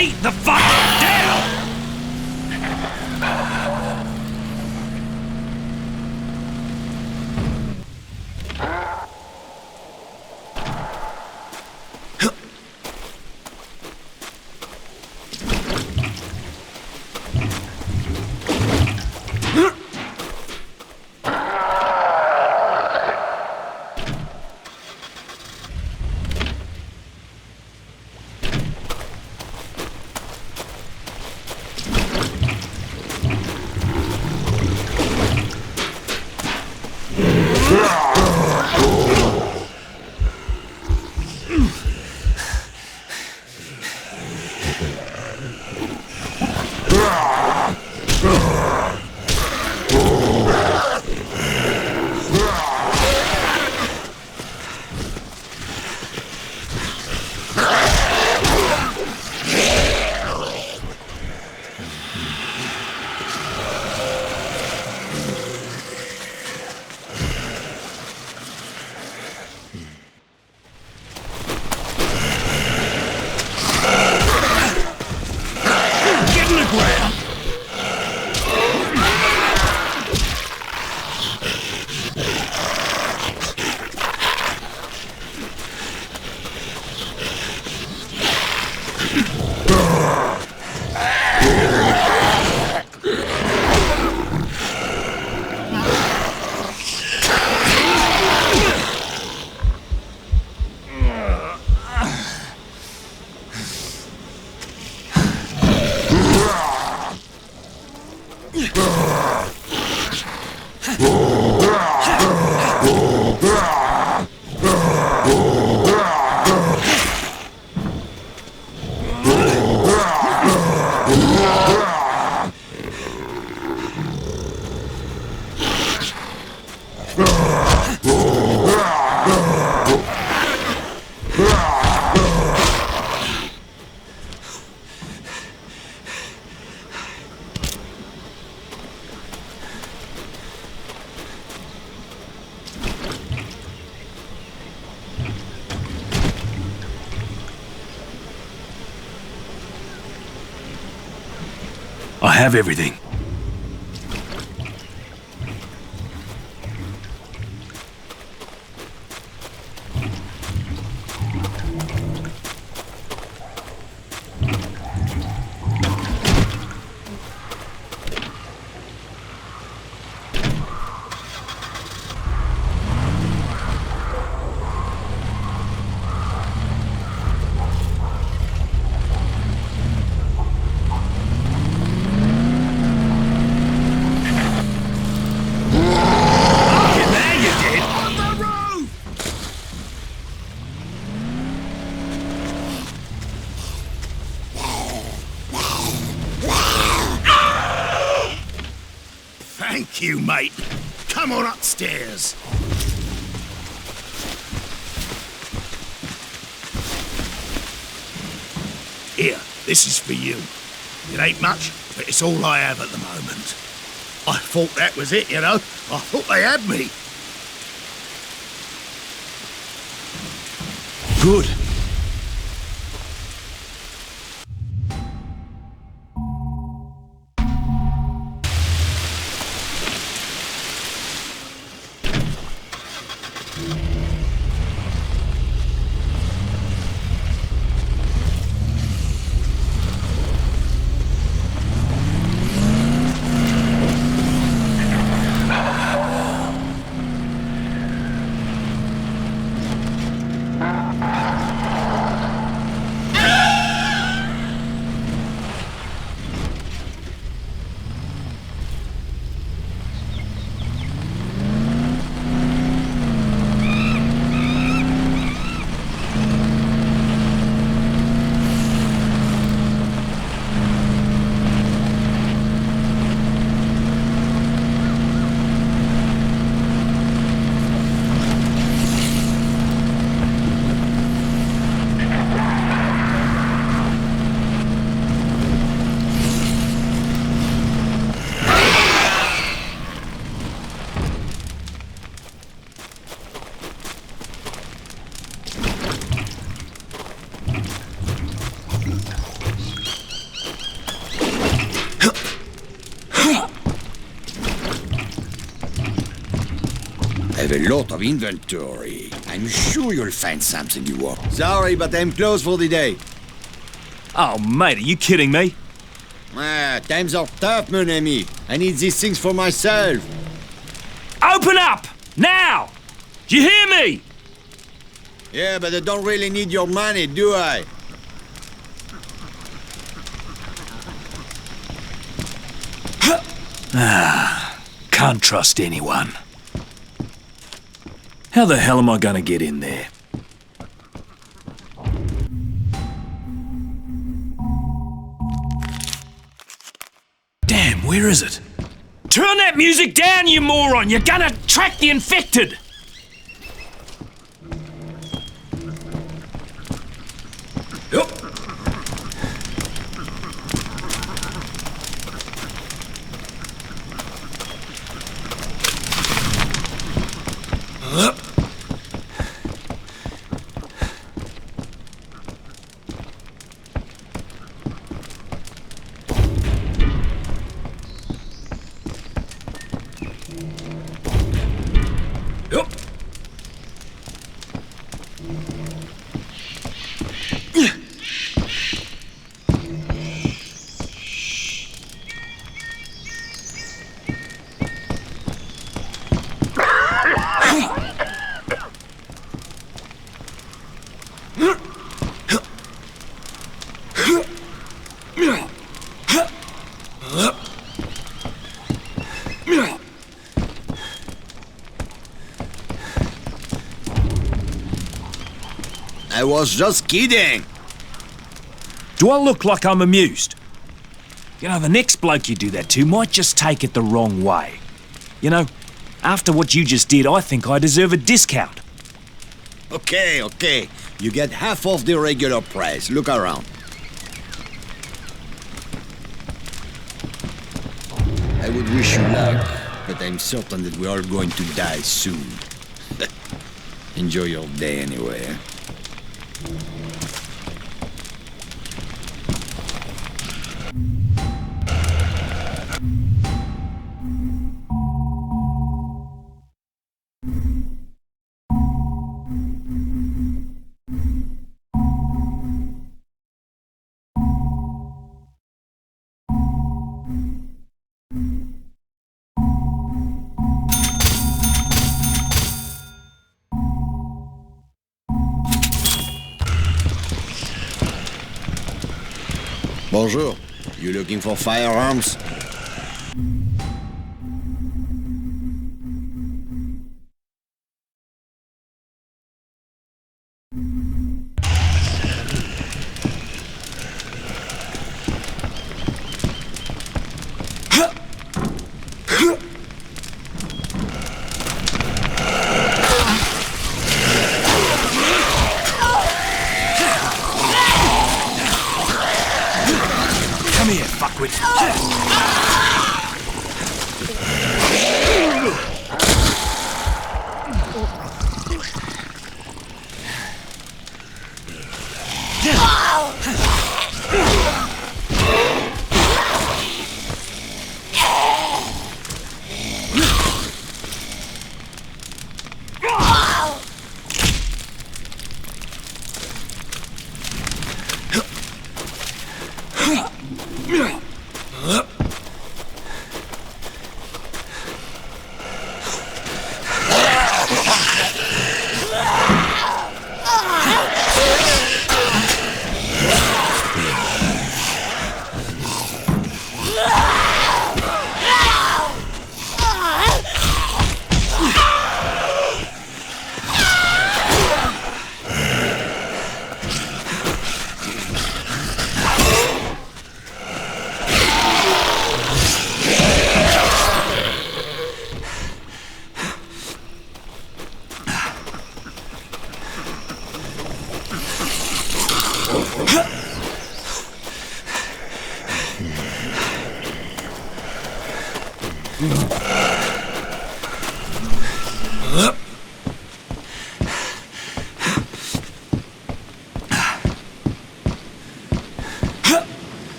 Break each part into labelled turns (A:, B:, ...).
A: Lay the fuck down! I have everything.
B: Thank you, mate. Come on upstairs. Here, this is for you. It ain't much, but it's all I have at the moment. I thought that was it, you know. I thought they had me.
A: Good.
C: have a lot of inventory. I'm sure you'll find something you want. Sorry, but I'm closed for the day.
A: Oh, mate, are you kidding me?
C: Times are tough, mon ami. I need these things for myself.
A: Open up! Now! Do you hear me?
C: Yeah, but I don't really need your money, do I?
A: Can't trust anyone. How the hell am I gonna get in there? Damn, where is it? Turn that music down, you moron! You're gonna attract the infected! Yup.
C: I was just kidding.
A: Do I look like I'm amused? You know, the next bloke you do that to might just take it the wrong way. You know, after what you just did, I think I deserve a discount.
C: Okay. You get half off the regular price. Look around. I would wish you luck, but I'm certain that we're all going to die soon. Enjoy your day anyway. Bonjour. You looking for firearms?
A: Come here, fuckwit.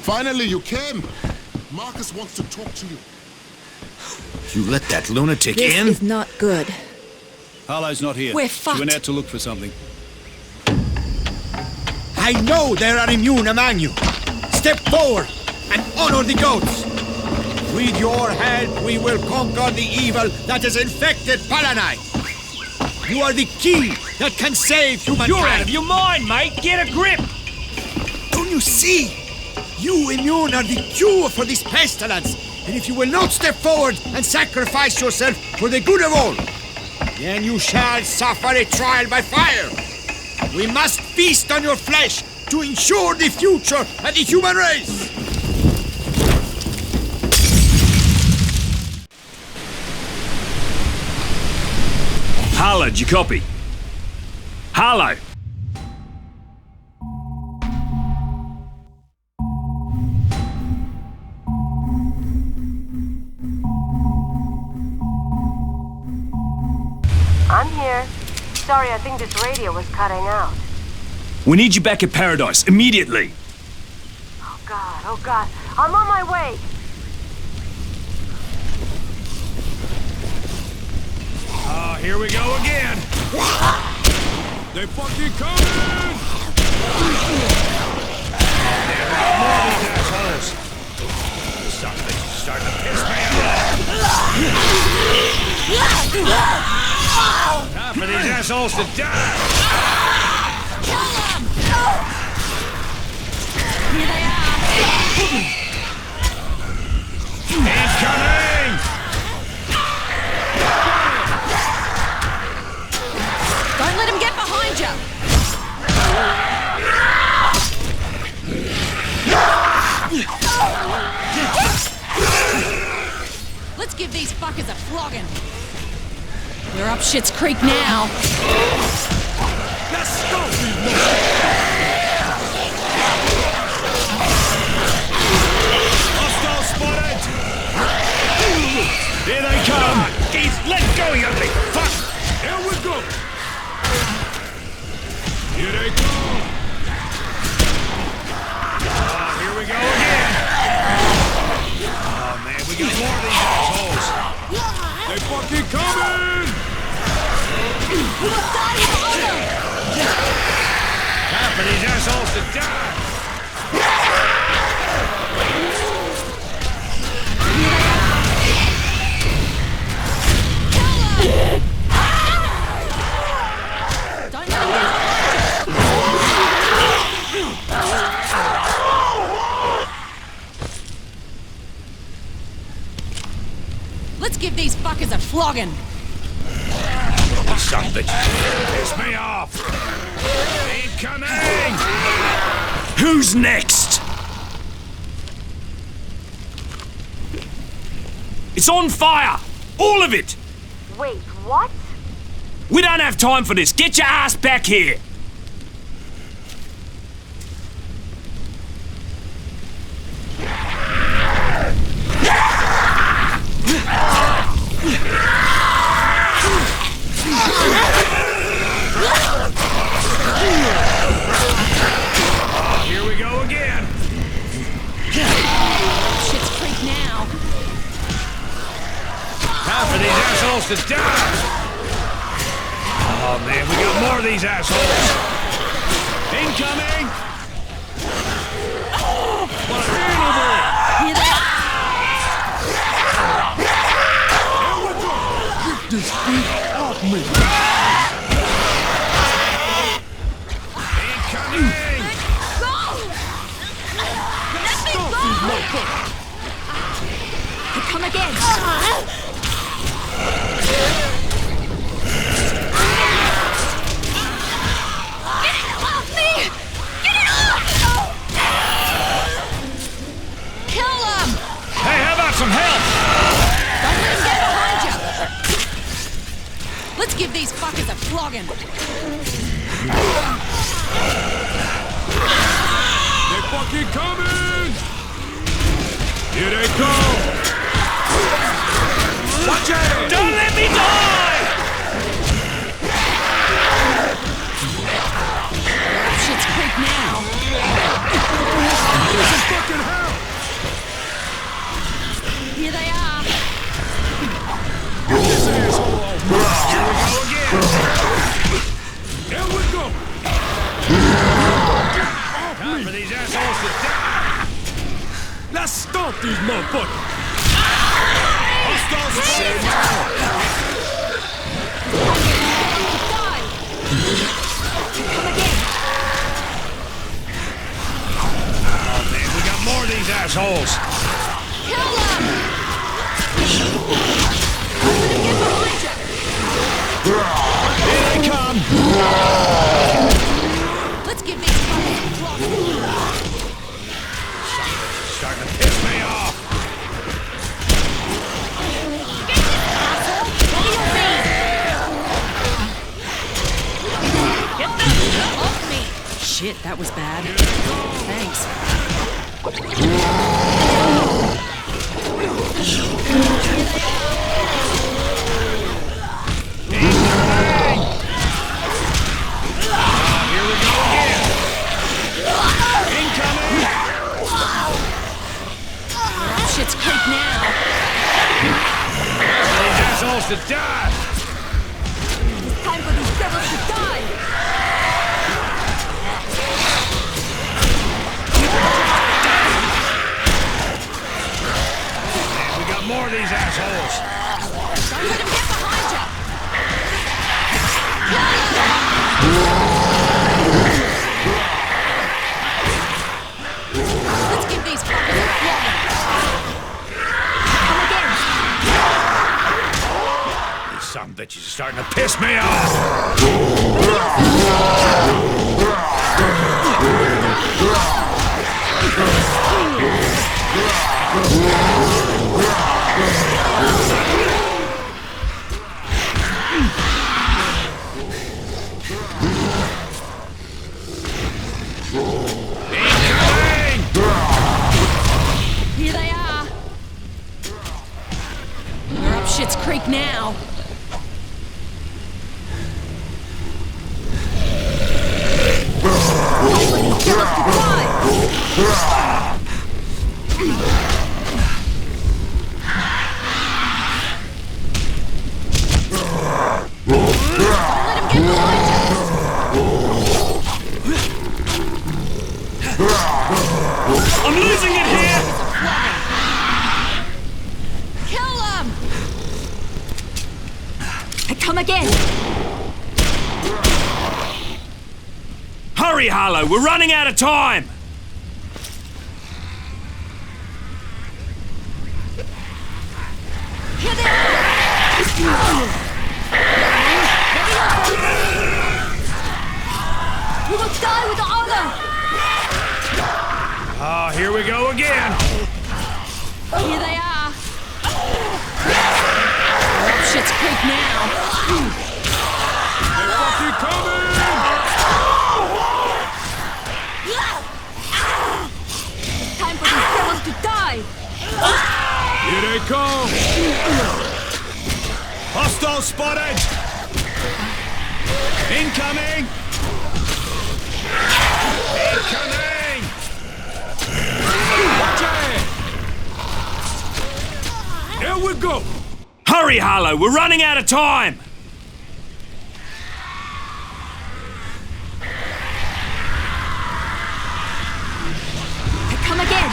D: Finally, you came. Marcus wants to talk to you.
B: You let that lunatic
D: This
B: in?
D: is not good.
E: Harlow's not here.
D: We're
E: She
D: fucked.
E: went out to look for something.
C: I know there are immune among you. Step forward and honor the gods. With your help, we will conquer the evil that has infected Palanite. You are the key that can save humankind.
A: You're out of your mind, mate! Get a grip!
C: Don't you see? You immune are the cure for this pestilence. And if you will not step forward and sacrifice yourself for the good of all, then you shall suffer a trial by fire. We must feast on your flesh to ensure the future of the human race.
A: Harlow, do you copy? Harlow!
F: I'm here. Sorry, I think this radio was cutting out.
A: We need you back at Paradise, immediately!
F: Oh God. I'm on my way.
E: Ah, here we go again. They fucking coming!
B: Something's starting to piss me off.
E: Time for these assholes to die! Incoming!
D: Don't let him get behind you! Let's give these fuckers a flogging. We're up Shit's Creek now.
E: Let's go! Hostile spotted! Here they come!
B: He's let go, you big fuck!
E: Here we go! Here they come! Ah, here we go again!
B: Oh man, we got more of these assholes.
E: They fucking coming!
B: Time for these assholes to die.
D: Don't let him get... Let's give these fuckers a flogging.
B: Son of a bitch. Piss me off. Incoming!
A: Who's next? It's on fire! All of it!
F: Wait, what?
A: We don't have time for this. Get your ass back here!
B: Here we go again.
D: Shit's Creek now.
B: Time for these assholes to die. Oh man, we got more of these assholes. Incoming! What a animal!
D: Here they are.
E: Get this beat off me!
B: Incoming!
D: Go! Let me go! Come again. Get it off me! Get it off! Kill them!
B: Hey, how about some help?
D: Don't let him get behind you! Let's give these fuckers a flogging.
E: They fucking coming! Here they come! Watch out!
A: Don't let me die!
D: Shit's Creek now.
E: Some fucking help!
D: Here they are.
E: Fuck these motherfuckers! Hostile spotted!
B: Oh, man, we got more of these assholes.
D: Kill them!
B: Here they come.
D: Let's give these fuckers a flogging.
B: Starting to piss me off.
D: Get them off me! Shit, that was bad. Thanks.
B: Here we go again. Incoming.
D: Shit's Creek now.
B: These assholes to die.
D: Time for these devils to die!
B: Man, we got more of these assholes.
D: Don't let him get behind you! Let's give these fuckers a flogging! Come again!
B: These son of bitches are starting to piss me off. Incoming!
D: Here they are! We're up Shit's Creek now.
A: I'm losing it here!
D: Kill them! Come again!
A: Hurry, Harlow, we're running out of time!
D: Here they are! We will die with honor!
B: Oh, here we go again.
D: Here they are! We're up Shit's Creek now.
E: They fucking coming!
D: Time for these devils to die!
E: Here they come!
B: Hostile spotted. Incoming. Incoming.
E: Watch out! Here we go!
A: Hurry, Harlow, we're running out of time!
D: Come again!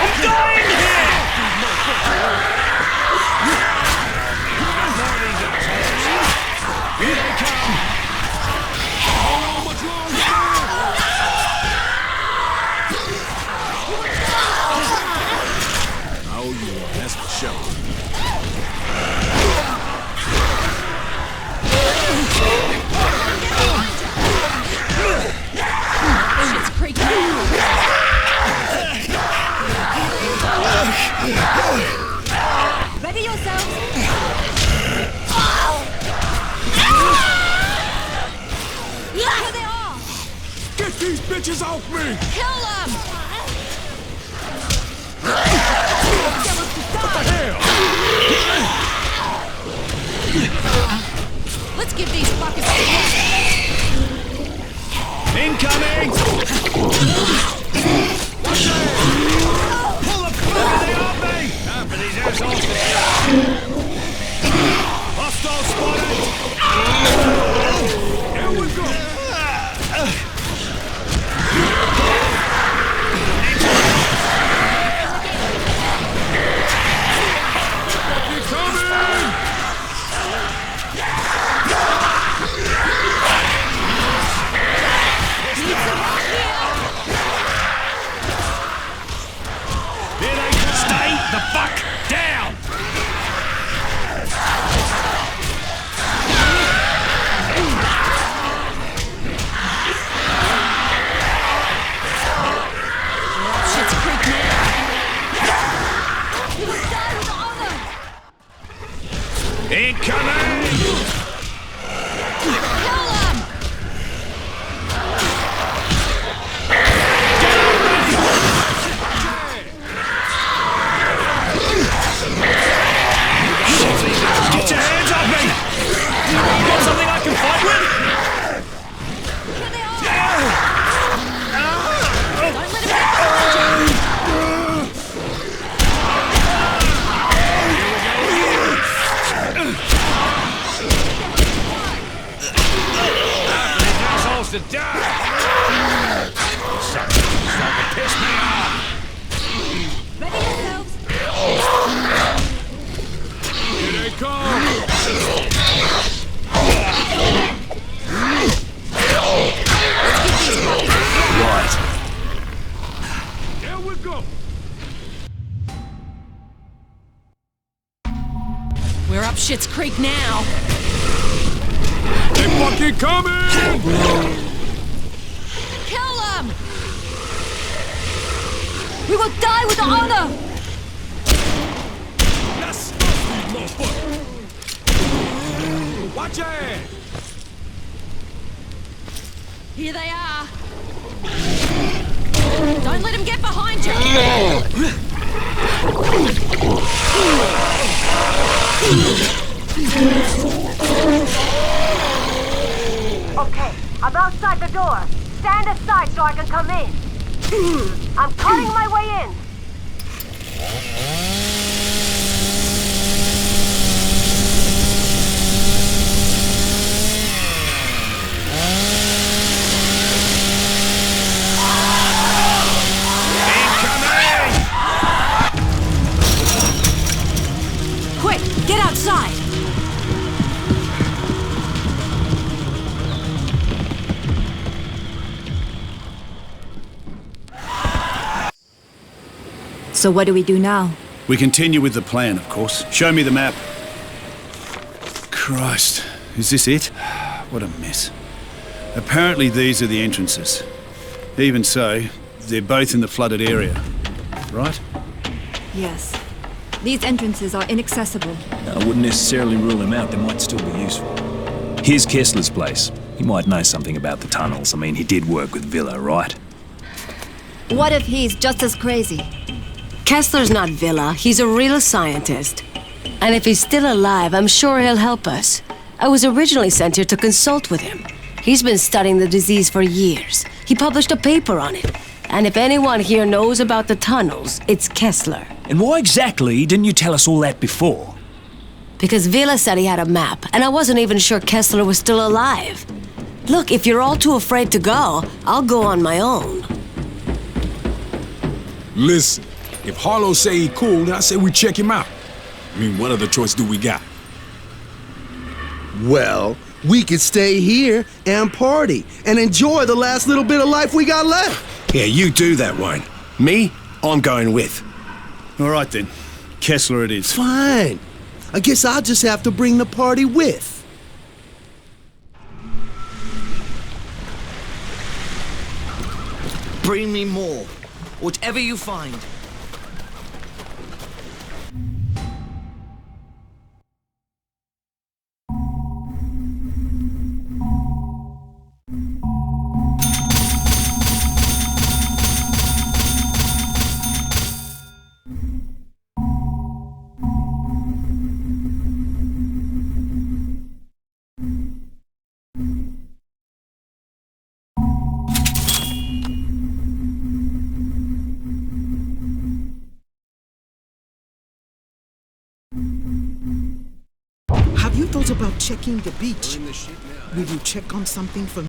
A: I'm dying here!
B: Here they come.
E: How much longer? I owe you one, that's for sure.
D: Shit's Creek now. Ready yourselves! Here they are!
E: Get these bitches off me!
D: Kill them!
E: What the hell?
D: Let's give these fuckers a
B: Incoming. Pull the fuck are they off me? Time for these assholes to die. Hostile spotted.
E: Here we go! deserves to die! Starting to piss me off!
D: Ready yourselves.
E: Here they come!
A: Right.
E: Here we go!
D: We're up Shit's Creek now.
E: They fucking coming!
D: Kill them! We will die with honor!
E: Let's smoke these motherfuckers! Watch your ass!
D: Here they are. Don't let him get behind you!
F: Okay, I'm outside the door. Stand aside so I can come in. I'm cutting my way in.
D: Quick, get outside!
G: So what do we do now?
B: We continue with the plan, of course. Show me the map. Christ, is this it? What a mess. Apparently these are the entrances. Even so, they're both in the flooded area, right?
G: Yes. These entrances are inaccessible.
A: I wouldn't necessarily rule him out. They might still be useful. Here's Kessler's place. He might know something about the tunnels. I mean, he did work with Villa, right?
G: What if he's just as crazy?
H: Kessler's not Villa. He's a real scientist. And if he's still alive, I'm sure he'll help us. I was originally sent here to consult with him. He's been studying the disease for years. He published a paper on it. And if anyone here knows about the tunnels, it's Kessler.
A: And why exactly didn't you tell us all that before?
H: Because Villa said he had a map, and I wasn't even sure Kessler was still alive. Look, if you're all too afraid to go, I'll go on my own.
E: Listen, if Harlow say he cool, then I say we check him out. I mean, what other choice do we got?
I: Well, we could stay here and party and enjoy the last little bit of life we got left.
J: Yeah, you do that, Wayne. Me, I'm going with.
B: All right then. Kessler it is.
I: Fine. I guess I'll just have to bring the party with.
K: Bring me more. Whatever you find.
L: Have you thought about checking the beach? Will you check on something for me?